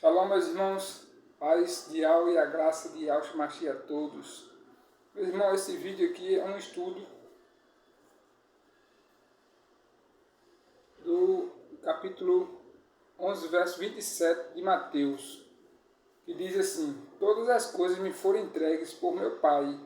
Shalom, meus irmãos, paz de Yahweh e a graça de Yahshua Mashiach a todos. Meus irmãos, esse vídeo aqui é um estudo do capítulo 11, verso 27 de Mateus, que diz assim: todas as coisas me foram entregues por meu Pai,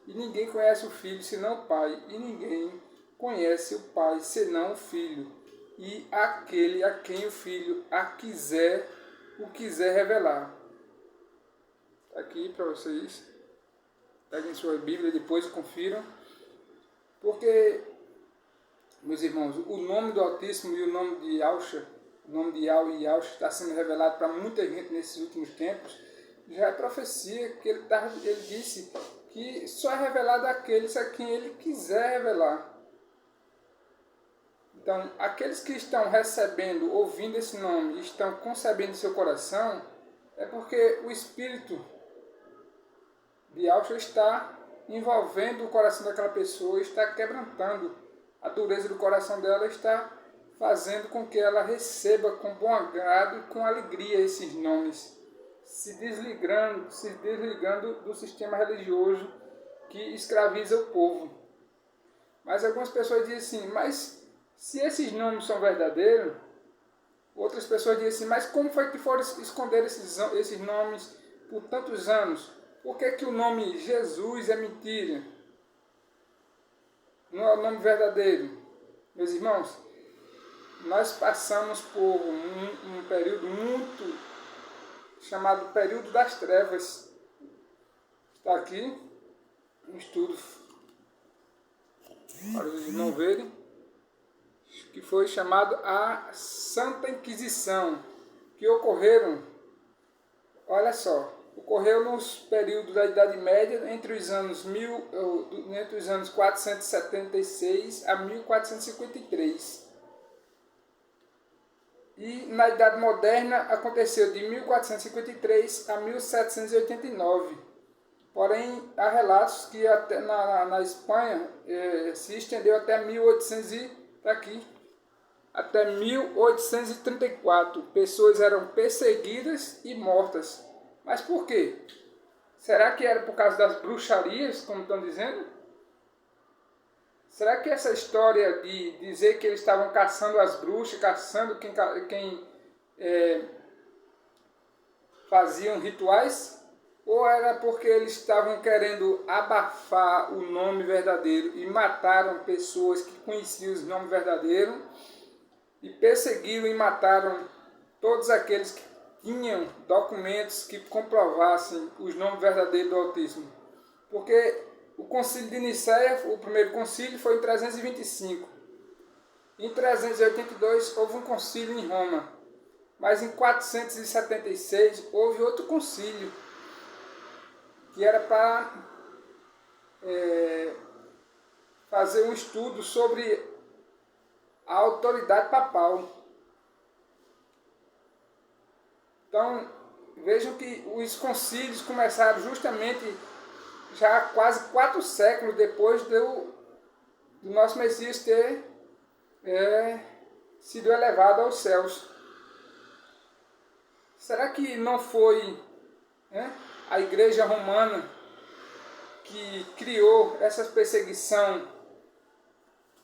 e ninguém conhece o Filho senão o Pai, e ninguém conhece o Pai senão o Filho, e aquele a quem o Filho o quiser revelar. Está aqui para vocês. Peguem sua Bíblia depois e confiram. Porque, meus irmãos, o nome do Altíssimo e o nome de Yahshua, o nome de Yahweh e Yahshua está sendo revelado para muita gente nesses últimos tempos. Já é profecia que ele disse que só é revelado àqueles a quem ele quiser revelar. Então, aqueles que estão recebendo, ouvindo esse nome, estão concebendo em seu coração, é porque o Espírito de Yahshua está envolvendo o coração daquela pessoa, está quebrantando a dureza do coração dela, está fazendo com que ela receba com bom agrado e com alegria esses nomes, se desligando do sistema religioso que escraviza o povo. Mas algumas pessoas dizem assim: mas se esses nomes são verdadeiros, outras pessoas dizem assim: mas como foi que foram esconder esses nomes por tantos anos? Por que o nome Jesus é mentira? Não é o nome verdadeiro? Meus irmãos, nós passamos por um período muito chamado período das trevas. Está aqui um estudo para os irmãos verem, que foi chamado a Santa Inquisição, que ocorreu nos períodos da Idade Média, entre os anos 476 a 1453. E na Idade Moderna aconteceu de 1453 a 1789. Porém, há relatos que até na Espanha se estendeu até 1834. Pessoas eram perseguidas e mortas. Mas por quê? Será que era por causa das bruxarias, como estão dizendo? Será que essa história de dizer que eles estavam caçando as bruxas, caçando quem faziam rituais? Ou era porque eles estavam querendo abafar o nome verdadeiro e mataram pessoas que conheciam os nomes verdadeiros e perseguiram e mataram todos aqueles que tinham documentos que comprovassem os nomes verdadeiros do Altíssimo? Porque o concílio de Nicéia, o primeiro concílio, foi em 325. Em 382 houve um concílio em Roma. Mas em 476 houve outro concílio, que era para fazer um estudo sobre a autoridade papal. Então, vejam que os concílios começaram justamente já quase 4 séculos depois do nosso Messias ter sido elevado aos céus. Será que não foi a Igreja Romana que criou essa perseguição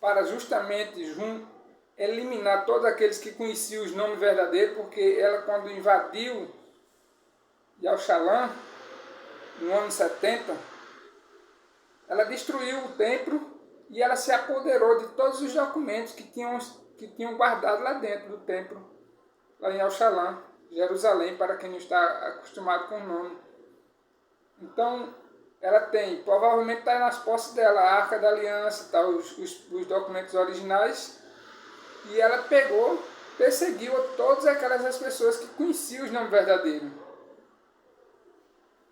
para justamente eliminar todos aqueles que conheciam os nomes verdadeiros? Porque ela, quando invadiu Jerusalém, no ano 70, ela destruiu o templo e ela se apoderou de todos os documentos que tinham guardado lá dentro do templo, lá em Jerusalém, para quem não está acostumado com o nome. Então, ela provavelmente está nas posses dela, a Arca da Aliança, tá, os documentos originais, e ela perseguiu a todas aquelas pessoas que conheciam os nomes verdadeiros.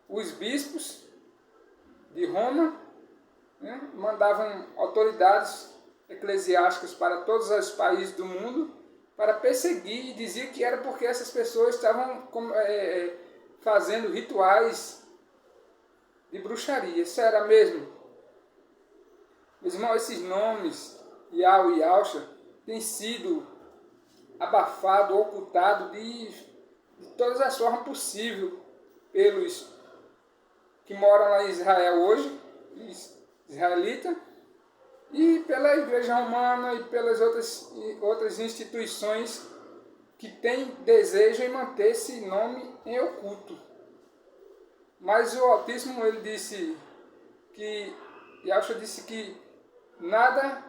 Os bispos de Roma mandavam autoridades eclesiásticas para todos os países do mundo para perseguir, e dizia que era porque essas pessoas estavam fazendo rituais de bruxaria. Isso era mesmo? Meus irmãos, esses nomes, Yahweh e Yahshua, têm sido abafado, ocultado de todas as formas possíveis pelos que moram lá em Israel hoje, israelita, e pela Igreja Romana e pelas outras instituições que têm desejo em manter esse nome em oculto. Mas o Altíssimo, ele disse que, Yahshua disse que nada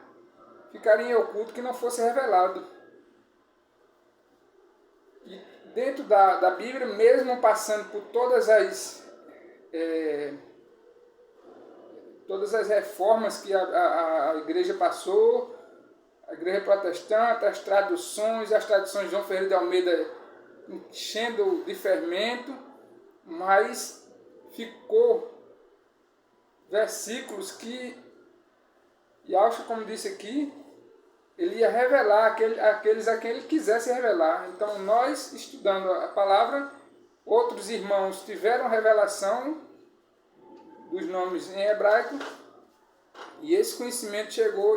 ficaria em oculto que não fosse revelado. E dentro da Bíblia, mesmo passando por todas as reformas que a igreja passou, a igreja protestante, as tradições de João Ferreira de Almeida enchendo de fermento, mas ficou versículos que Yahshua, como disse aqui, ele ia revelar aqueles a quem ele quisesse revelar. Então, nós, estudando a palavra, outros irmãos tiveram revelação dos nomes em hebraico, e esse conhecimento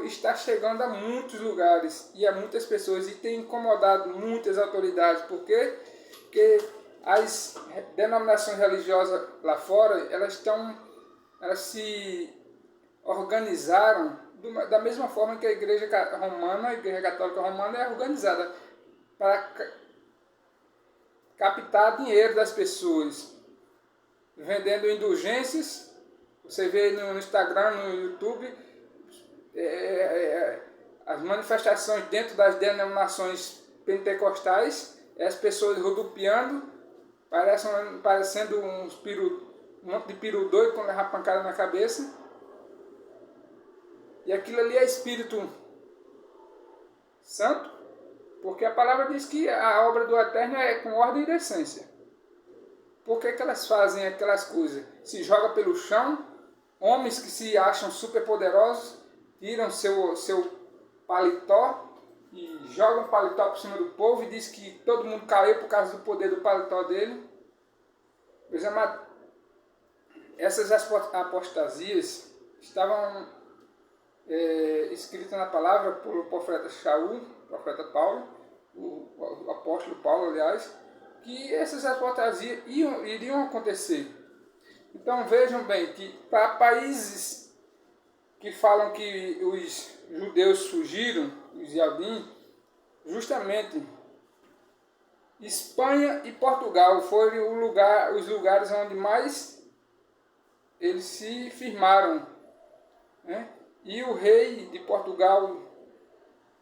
está chegando a muitos lugares e a muitas pessoas, e tem incomodado muitas autoridades. Por quê? Porque as denominações religiosas lá fora, elas se organizaram da mesma forma que a Igreja Romana, a Igreja Católica Romana é organizada para captar dinheiro das pessoas, vendendo indulgências. Você vê no Instagram, no YouTube, as manifestações dentro das denominações pentecostais, as pessoas rodopiando, parecendo um monte de peru doido com levar pancada na cabeça. E aquilo ali é Espírito Santo, porque a palavra diz que a obra do Eterno é com ordem e decência. Por que elas fazem aquelas coisas? Se jogam pelo chão, homens que se acham superpoderosos, tiram seu paletó e jogam o paletó por cima do povo e diz que todo mundo caiu por causa do poder do paletó dele. Meus amados, essas apostasias estavam escritas na palavra pelo profeta Shaul, profeta Paulo, o apóstolo Paulo, aliás, que essas apostasias iriam acontecer. Então vejam bem que para países que falam que os judeus fugiram, os Yadim, justamente Espanha e Portugal foram os lugares onde mais eles se firmaram, né? E o rei de Portugal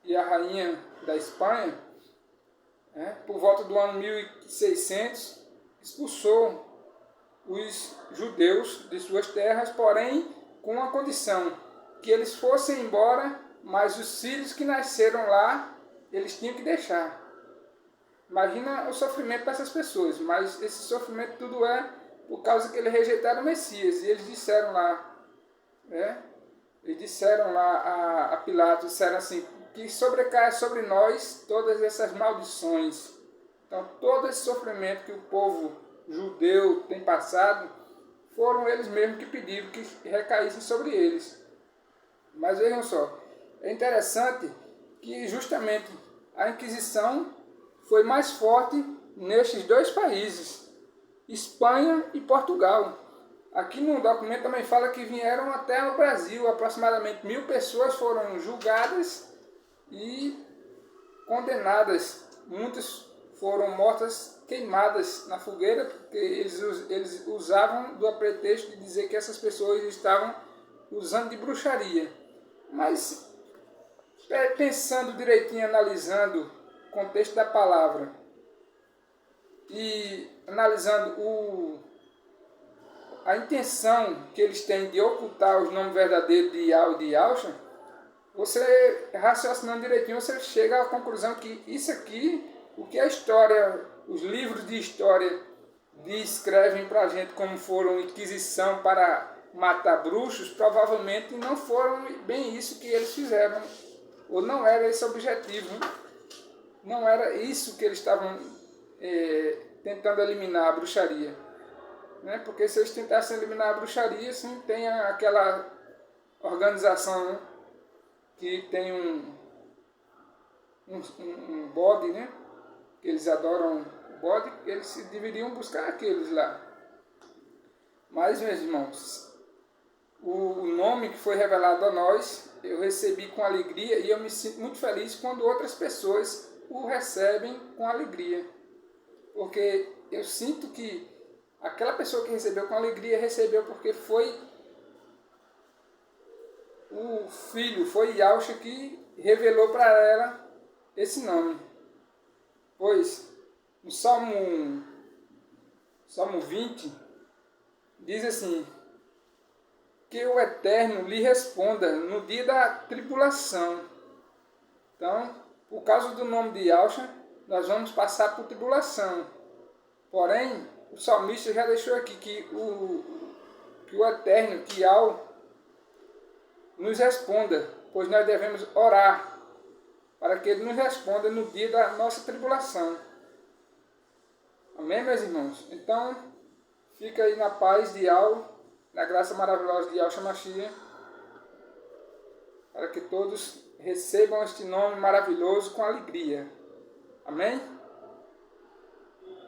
e a rainha da Espanha, né, por volta do ano 1600, expulsou os judeus de suas terras, porém com uma condição, que eles fossem embora, mas os filhos que nasceram lá, eles tinham que deixar. Imagina o sofrimento dessas pessoas, mas esse sofrimento tudo é por causa que eles rejeitaram o Messias. E eles disseram lá, a Pilatos, disseram assim, que sobrecaia sobre nós todas essas maldições. Então todo esse sofrimento que o povo judeu tem passado, foram eles mesmos que pediram que recaísse sobre eles. Mas vejam só, é interessante que justamente a Inquisição foi mais forte nestes dois países, Espanha e Portugal. Aqui no documento também fala que vieram até o Brasil, aproximadamente 1000 pessoas foram julgadas e condenadas. Muitas foram mortas, queimadas na fogueira, porque eles usavam do pretexto de dizer que essas pessoas estavam usando de bruxaria. Mas pensando direitinho, analisando o contexto da palavra e analisando a intenção que eles têm de ocultar os nomes verdadeiros de Yahweh e de Yahshua, você raciocinando direitinho, você chega à conclusão que isso aqui, o que a história, os livros de história descrevem para a gente como foram inquisição para matar bruxos, provavelmente não foram bem isso que eles fizeram, ou não era esse o objetivo, não era isso que eles estavam tentando eliminar, a bruxaria. Né? Porque se eles tentassem eliminar a bruxaria, assim, tem aquela organização, né? Que tem um bode, né? Que eles adoram bode, eles se deveriam buscar aqueles lá. Mas, meus irmãos, o nome que foi revelado a nós, eu recebi com alegria e eu me sinto muito feliz quando outras pessoas o recebem com alegria. Porque eu sinto que aquela pessoa que recebeu com alegria, recebeu porque foi o filho, foi Yahshua que revelou para ela esse nome. Pois, no Salmo 20, diz assim, que o Eterno lhe responda no dia da tribulação. Então, por causa do nome de Yahshua, nós vamos passar por tribulação. Porém, o salmista já deixou aqui que o Eterno, que Yahweh, nos responda, pois nós devemos orar para que Ele nos responda no dia da nossa tribulação. Amém, meus irmãos? Então, fica aí na paz de Yahweh, na graça maravilhosa de Yahshua Mashiach, para que todos recebam este nome maravilhoso com alegria. Amém?